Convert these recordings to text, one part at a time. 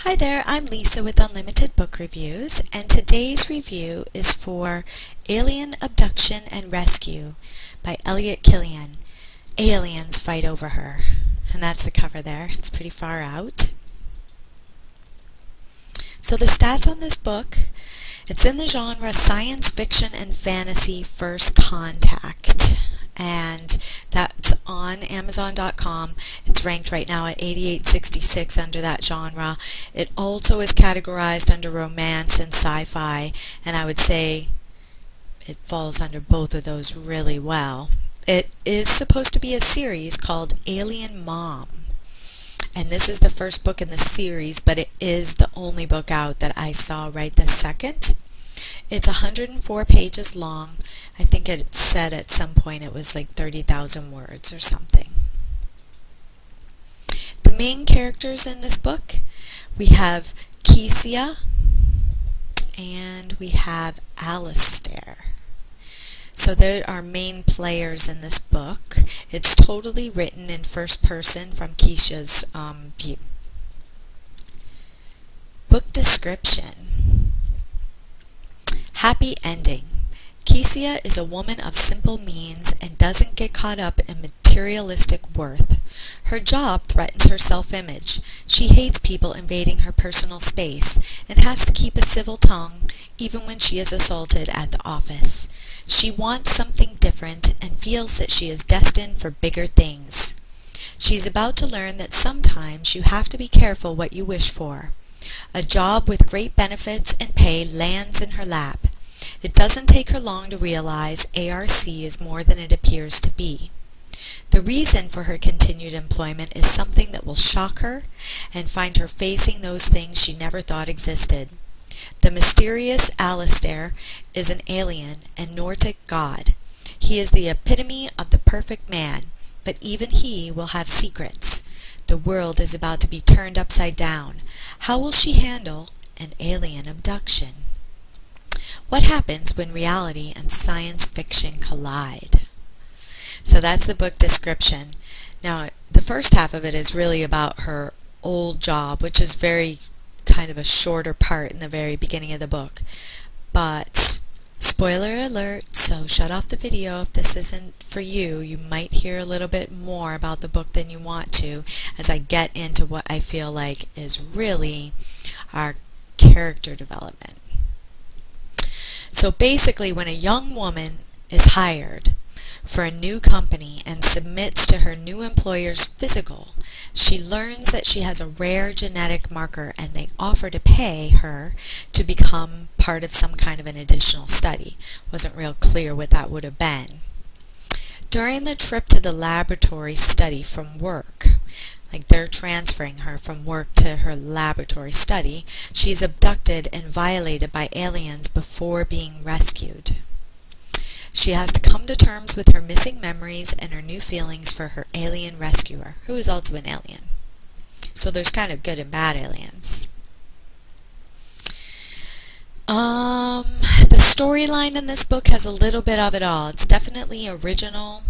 Hi there, I'm Lisa with Unlimited Book Reviews, and today's review is for Alien Abduction and Rescue by Elliott Killian. Aliens fight over her. And that's the cover there. It's pretty far out. So the stats on this book, it's in the genre science fiction and fantasy first contact. And that's on Amazon.com. It's ranked right now at 8866 under that genre. It also is categorized under romance and sci-fi, and I would say it falls under both of those really well. It is supposed to be a series called Alien Mom, and this is the first book in the series, but it is the only book out that I saw right this second. It's 104 pages long. I think it said at some point it was like 30,000 words or something. The main characters in this book, we have Kesia and we have Alistair. So there are main players in this book. It's totally written in first person from Kesia's view. Book description. Happy ending. Kesia is a woman of simple means and doesn't get caught up in materialistic worth. Her job threatens her self-image. She hates people invading her personal space and has to keep a civil tongue even when she is assaulted at the office. She wants something different and feels that she is destined for bigger things. She's about to learn that sometimes you have to be careful what you wish for. A job with great benefits and pay lands in her lap. It doesn't take her long to realize ARC is more than it appears to be. The reason for her continued employment is something that will shock her and find her facing those things she never thought existed. The mysterious Alistair is an alien and Nordic god. He is the epitome of the perfect man, but even he will have secrets. The world is about to be turned upside down. How will she handle an alien abduction? What happens when reality and science fiction collide? So that's the book description. Now, the first half of it is really about her old job, which is very kind of a shorter part in the very beginning of the book. But, spoiler alert, so shut off the video if this isn't for you. You might hear a little bit more about the book than you want to as I get into what I feel like is really our character development. So basically, when a young woman is hired for a new company and submits to her new employer's physical, she learns that she has a rare genetic marker and they offer to pay her to become part of some kind of an additional study. Wasn't real clear what that would have been. During the trip to the laboratory study from work, like they're transferring her from work to her laboratory study, she's abducted and violated by aliens before being rescued. She has to come to terms with her missing memories and her new feelings for her alien rescuer, who is also an alien. So there's kind of good and bad aliens. The storyline in this book has a little bit of it all. It's definitely original.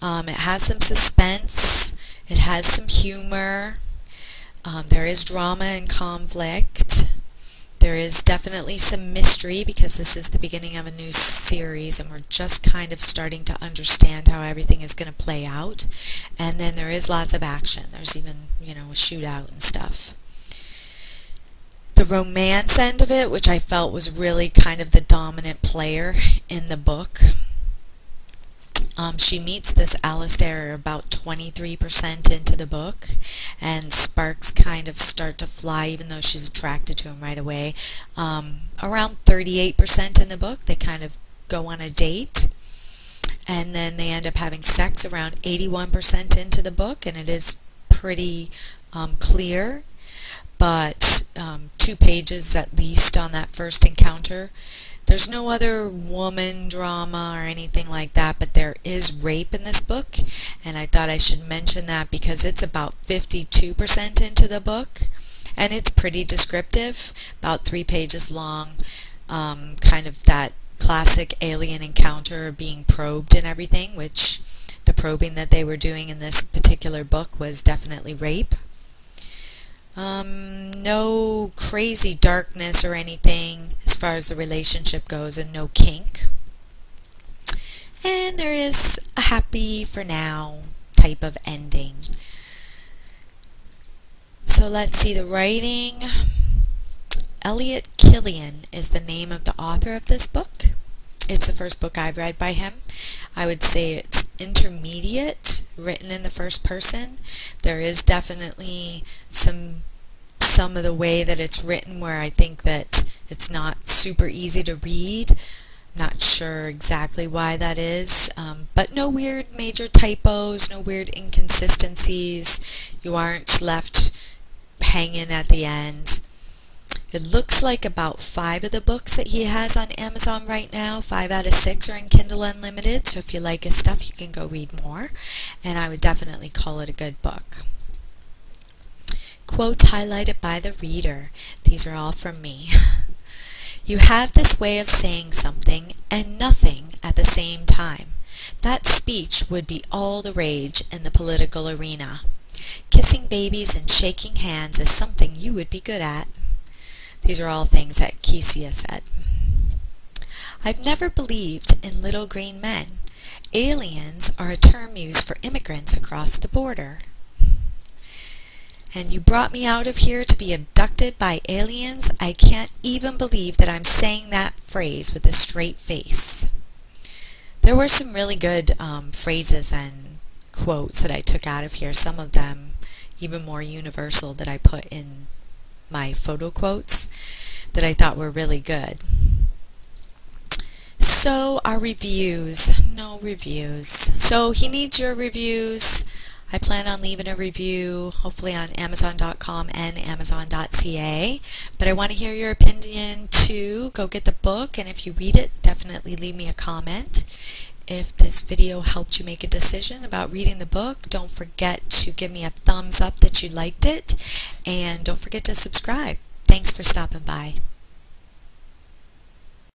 It has some suspense. It has some humor. There is drama and conflict. There is definitely some mystery because this is the beginning of a new series and we're just kind of starting to understand how everything is going to play out. And then there is lots of action. There's even, a shootout and stuff. The romance end of it, which I felt was really kind of the dominant player in the book. She meets this Alistair about 23% into the book, and sparks kind of start to fly even though she's attracted to him right away. Around 38% in the book, they kind of go on a date, and then they end up having sex around 81% into the book, and it is pretty clear, but 2 pages at least on that first encounter. There's no other woman drama or anything like that, but there is rape in this book, and I thought I should mention that because it's about 52% into the book, and it's pretty descriptive, about 3 pages long, kind of that classic alien encounter being probed and everything, which the probing that they were doing in this particular book was definitely rape. No crazy darkness or anything as far as the relationship goes, and no kink. And there is a happy for now type of ending. So let's see the writing. Elliott Killian is the name of the author of this book. It's the first book I've read by him. I would say it's intermediate, written in the first person. There is definitely some of the way that it's written where I think that it's not super easy to read. Not sure exactly why that is, but no weird major typos, no weird inconsistencies. You aren't left hanging at the end. It looks like about 5 of the books that he has on Amazon right now, 5 out of 6 are in Kindle Unlimited, so if you like his stuff, you can go read more, and I would definitely call it a good book. Quotes highlighted by the reader. These are all from me. You have this way of saying something and nothing at the same time. That speech would be all the rage in the political arena. Kissing babies and shaking hands is something you would be good at. These are all things that Kesia said. I've never believed in little green men. Aliens are a term used for immigrants across the border. And you brought me out of here to be abducted by aliens? I can't even believe that I'm saying that phrase with a straight face. There were some really good phrases and quotes that I took out of here. Some of them even more universal that I put in my photo quotes that I thought were really good. So our reviews. No reviews. So he needs your reviews. I plan on leaving a review, hopefully on Amazon.com and Amazon.ca. But I want to hear your opinion too. Go get the book, and if you read it, definitely leave me a comment. If this video helped you make a decision about reading the book, don't forget to give me a thumbs up that you liked it, and don't forget to subscribe. Thanks for stopping by.